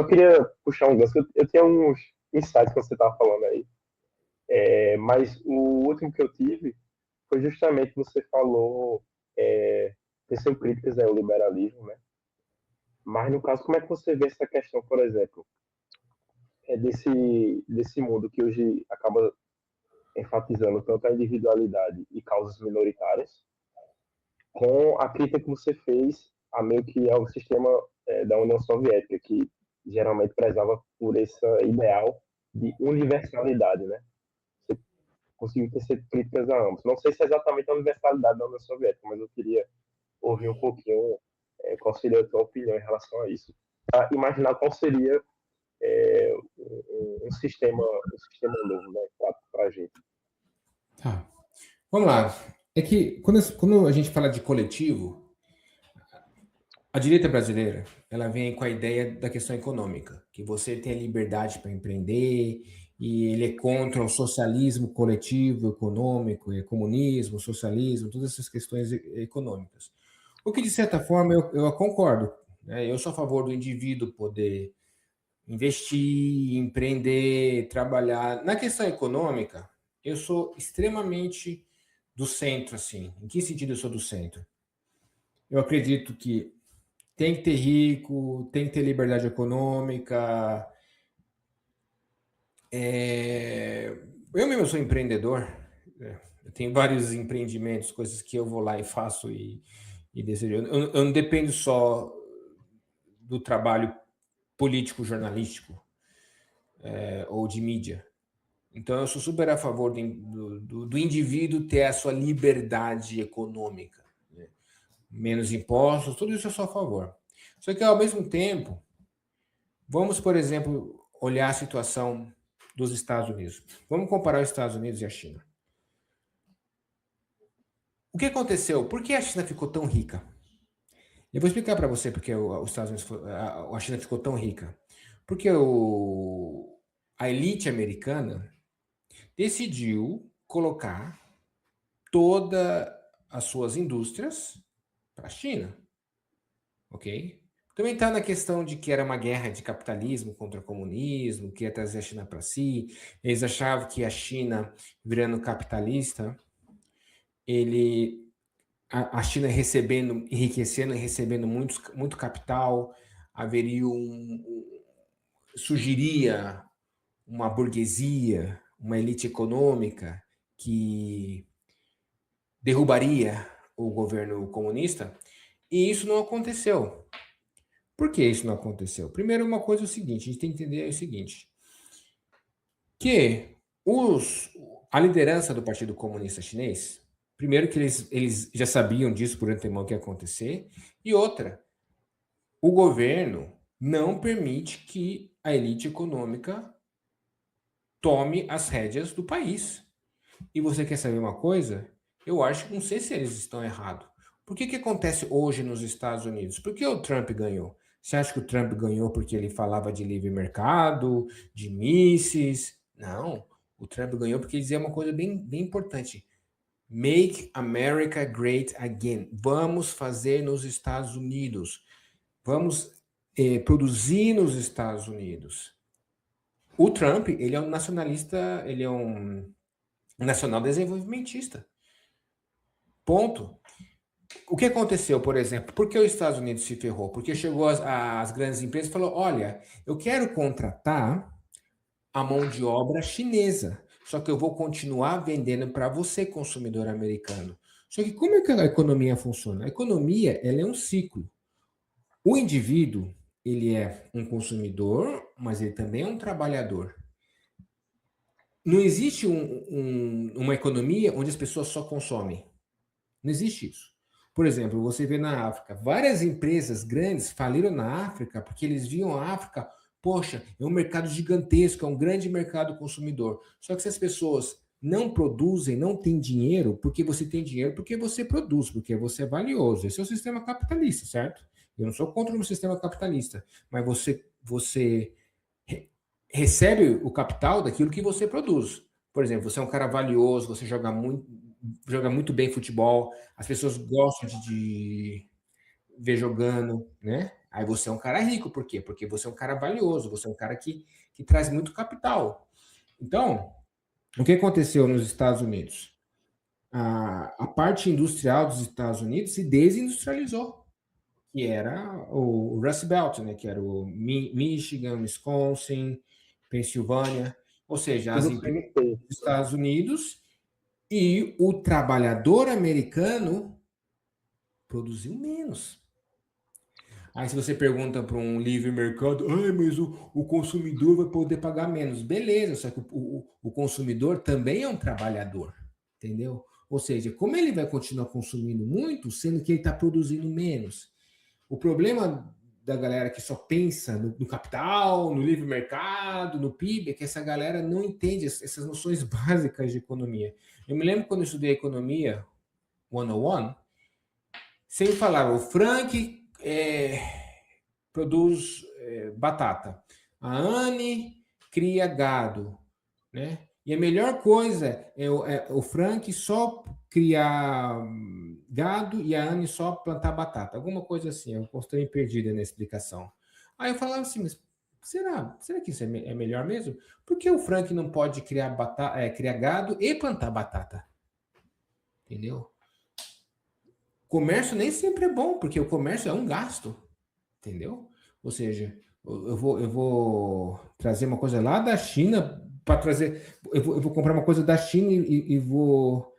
só queria puxar um gancho. Eu tinha uns insights que você estava falando aí, mas o último que eu tive foi justamente você falou teceu críticas ao liberalismo, né? Mas no caso, como é que você vê essa questão, por exemplo, desse mundo que hoje acaba enfatizando tanto a individualidade e causas minoritárias, com a crítica que você fez a meio que ao sistema da União Soviética, que geralmente prezava por esse ideal de universalidade, né? Você conseguiu tecer críticas a ambos. Não sei se é exatamente a universalidade da União Soviética, mas eu queria ouvir um pouquinho qual seria a tua opinião em relação a isso. Para imaginar qual seria um sistema novo, né, para a gente. Tá. Vamos lá. É que quando a gente fala de coletivo, a direita brasileira, ela vem com a ideia da questão econômica, que você tem a liberdade para empreender, e ele é contra o socialismo coletivo, econômico, comunismo, socialismo, todas essas questões econômicas. O que, de certa forma, eu concordo, né? Eu sou a favor do indivíduo poder investir, empreender, trabalhar. Na questão econômica, eu sou extremamente do centro, assim. Em que sentido eu sou do centro? Eu acredito que tem que ter rico, tem que ter liberdade econômica. Eu mesmo sou empreendedor, né? Eu tenho vários empreendimentos, coisas que eu vou lá e faço e decido. Eu não dependo só do trabalho político, jornalístico ou de mídia. Então, eu sou super a favor do indivíduo ter a sua liberdade econômica, né? Menos impostos, tudo isso eu sou a favor. Só que, ao mesmo tempo, vamos, por exemplo, olhar a situação dos Estados Unidos. Vamos comparar os Estados Unidos e a China. O que aconteceu? Por que a China ficou tão rica? Eu vou explicar para você porque os Estados Unidos, a China ficou tão rica. Porque a elite americana decidiu colocar todas as suas indústrias para a China, ok? Também está na questão de que era uma guerra de capitalismo contra o comunismo, que ia trazer a China para si. Eles achavam que a China, virando capitalista, a China recebendo, enriquecendo e recebendo muito capital, haveria surgiria uma burguesia, uma elite econômica que derrubaria o governo comunista, e isso não aconteceu. Por que isso não aconteceu? Primeiro, uma coisa é o seguinte, a gente tem que entender o seguinte, que a liderança do Partido Comunista Chinês, primeiro que eles já sabiam disso por antemão que ia acontecer, e outra, o governo não permite que a elite econômica tome as rédeas do país. E você quer saber uma coisa? Eu acho que não sei se eles estão errados. Por que acontece hoje nos Estados Unidos? Por que o Trump ganhou? Você acha que o Trump ganhou porque ele falava de livre mercado, de mísseis? Não. O Trump ganhou porque ele dizia uma coisa bem importante. Make America Great Again. Vamos fazer nos Estados Unidos. Vamos produzir nos Estados Unidos. O Trump, ele é um nacionalista, ele é um nacional desenvolvimentista. Ponto. O que aconteceu, por exemplo? Por que os Estados Unidos se ferrou? Porque chegou as grandes empresas e falou: olha, eu quero contratar a mão de obra chinesa, só que eu vou continuar vendendo para você, consumidor americano. Só que como é que a economia funciona? A economia, ela é um ciclo. O indivíduo, ele é um consumidor, mas ele também é um trabalhador. Não existe uma economia onde as pessoas só consomem. Não existe isso. Por exemplo, você vê na África, várias empresas grandes faliram na África porque eles viam a África, poxa, é um mercado gigantesco, é um grande mercado consumidor. Só que se as pessoas não produzem, não têm dinheiro, porque você tem dinheiro, porque você produz, porque você é valioso. Esse é o sistema capitalista, certo? Eu não sou contra o sistema capitalista, mas você recebe o capital daquilo que você produz. Por exemplo, você é um cara valioso, você joga muito bem futebol, as pessoas gostam de ver jogando, né? Aí você é um cara rico, por quê? Porque você é um cara valioso, você é um cara que traz muito capital. Então, o que aconteceu nos Estados Unidos? A parte industrial dos Estados Unidos se desindustrializou, que era o Rust Belt, né? Que era o Michigan, Wisconsin, Pensilvânia, ou seja, as Tudo empresas CLT. dos Estados Unidos, e o trabalhador americano produziu menos. Aí se você pergunta para um livre mercado, mas o consumidor vai poder pagar menos. Beleza, só que o consumidor também é um trabalhador, entendeu? Ou seja, como ele vai continuar consumindo muito, sendo que ele está produzindo menos? O problema da galera que só pensa no capital, no livre mercado, no PIB, é que essa galera não entende essas noções básicas de economia. Eu me lembro quando eu estudei economia 101, sempre falava, o Frank produz batata, a Anne cria gado, né? E a melhor coisa é o Frank só criar gado e a Anne só plantar batata. Alguma coisa assim, eu estou perdida na explicação. Aí eu falava assim, mas será que isso é melhor mesmo? Por que o Frank não pode criar criar gado e plantar batata? Entendeu? Comércio nem sempre é bom, porque o comércio é um gasto, entendeu? Ou seja, eu vou trazer uma coisa lá da China para trazer. Eu vou comprar uma coisa da China e vou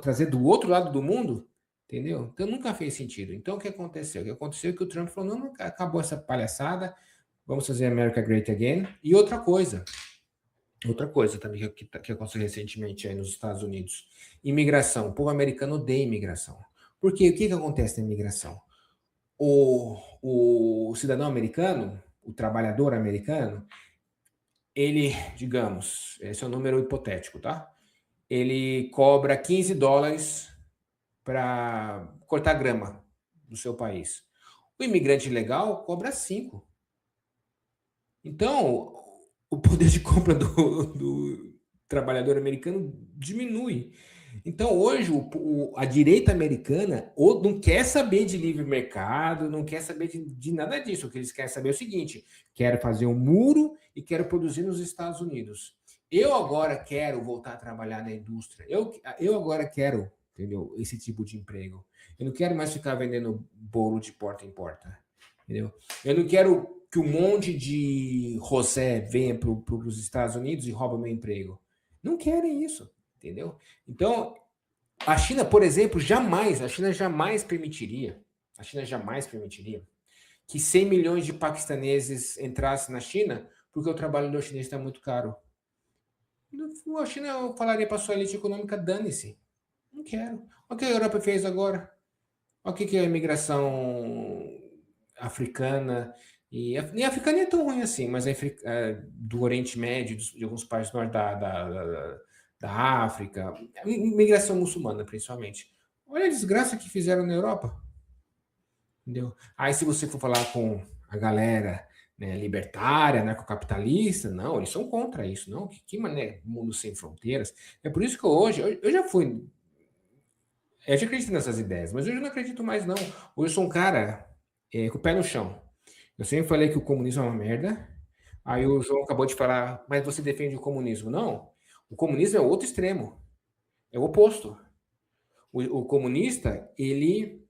trazer do outro lado do mundo, entendeu? Então nunca fez sentido. Então o que aconteceu? O que aconteceu é que o Trump falou: não, acabou essa palhaçada, vamos fazer America Great Again. E outra coisa também que aconteceu recentemente aí nos Estados Unidos: imigração. O povo americano odeia imigração. Porque o que acontece na imigração? O cidadão americano, o trabalhador americano, ele, digamos, esse é um número hipotético, tá? Ele cobra $15 para cortar grama do seu país. O imigrante legal cobra 5. Então, o poder de compra do trabalhador americano diminui. Então, hoje, a direita americana não quer saber de livre mercado, não quer saber de nada disso. O que eles querem saber é o seguinte: quero fazer um muro e quero produzir nos Estados Unidos. Eu agora quero voltar a trabalhar na indústria. Eu agora quero, entendeu? Esse tipo de emprego. Eu não quero mais ficar vendendo bolo de porta em porta, entendeu? Eu não quero que um monte de José venha para os Estados Unidos e rouba meu emprego. Não querem isso, entendeu? Então, a China, por exemplo, a China jamais permitiria que 100 milhões de paquistaneses entrassem na China porque o trabalhador chinês está muito caro. A China falaria para sua elite econômica: dane-se, não quero. O que a Europa fez agora? O que a imigração africana nem africana nem é tão ruim assim, mas do Oriente Médio, de alguns países do norte da África, imigração muçulmana principalmente. Olha a desgraça que fizeram na Europa, entendeu? Aí se você for falar com a galera, né, libertária, anarcocapitalista, não, eles são contra isso, não, que mané, mundo sem fronteiras. É por isso que hoje, eu já fui, eu já acredito nessas ideias, mas hoje eu não acredito mais não. Hoje eu sou um cara com o pé no chão. Eu sempre falei que o comunismo é uma merda. Aí o João acabou de falar, mas você defende o comunismo? Não. O comunismo é o outro extremo. É o oposto. O comunista, ele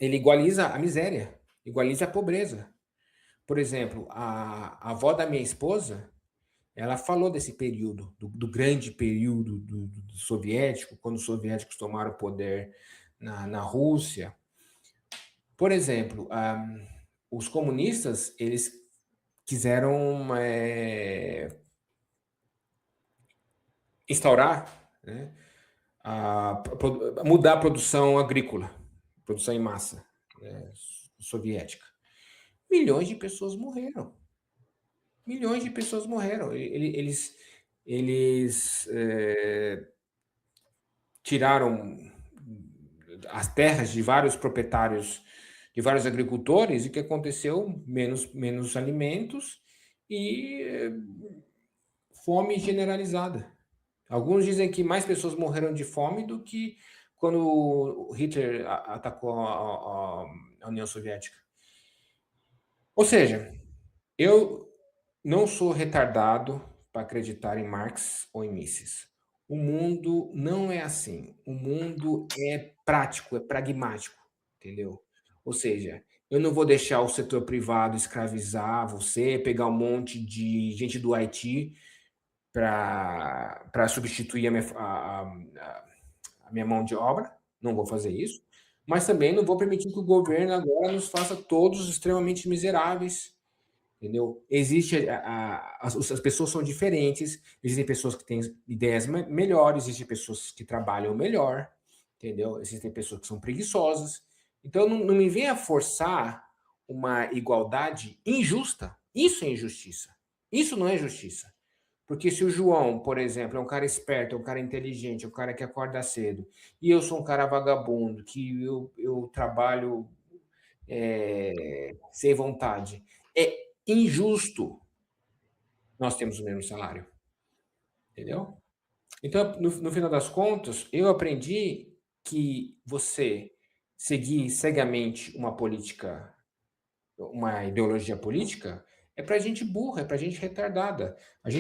igualiza a miséria, igualiza a pobreza. Por exemplo, a avó da minha esposa, ela falou desse período, do grande período do soviético, quando os soviéticos tomaram o poder na Rússia. Por exemplo, os comunistas, eles quiseram instaurar, né, mudar a produção agrícola, produção em massa, né, soviética. Milhões de pessoas morreram. Milhões de pessoas morreram. Eles tiraram as terras de vários proprietários, de vários agricultores, e o que aconteceu? Menos alimentos e fome generalizada. Alguns dizem que mais pessoas morreram de fome do que quando Hitler atacou a União Soviética. Ou seja, eu não sou retardado para acreditar em Marx ou em Mises. O mundo não é assim. O mundo é prático, é pragmático, entendeu? Ou seja, eu não vou deixar o setor privado escravizar você, pegar um monte de gente do Haiti para substituir a minha mão de obra. Não vou fazer isso. Mas também não vou permitir que o governo agora nos faça todos extremamente miseráveis, entendeu? Existe as pessoas são diferentes, existem pessoas que têm ideias melhores, existem pessoas que trabalham melhor, entendeu? Existem pessoas que são preguiçosas. Então não me venha forçar uma igualdade injusta. Isso é injustiça. Isso não é justiça. Porque se o João, por exemplo, é um cara esperto, é um cara inteligente, é um cara que acorda cedo, e eu sou um cara vagabundo, que eu trabalho sem vontade, é injusto nós temos o mesmo salário, entendeu? Então, no final das contas, eu aprendi que você seguir cegamente uma política, uma ideologia política, é para gente burra, é para gente retardada. A gente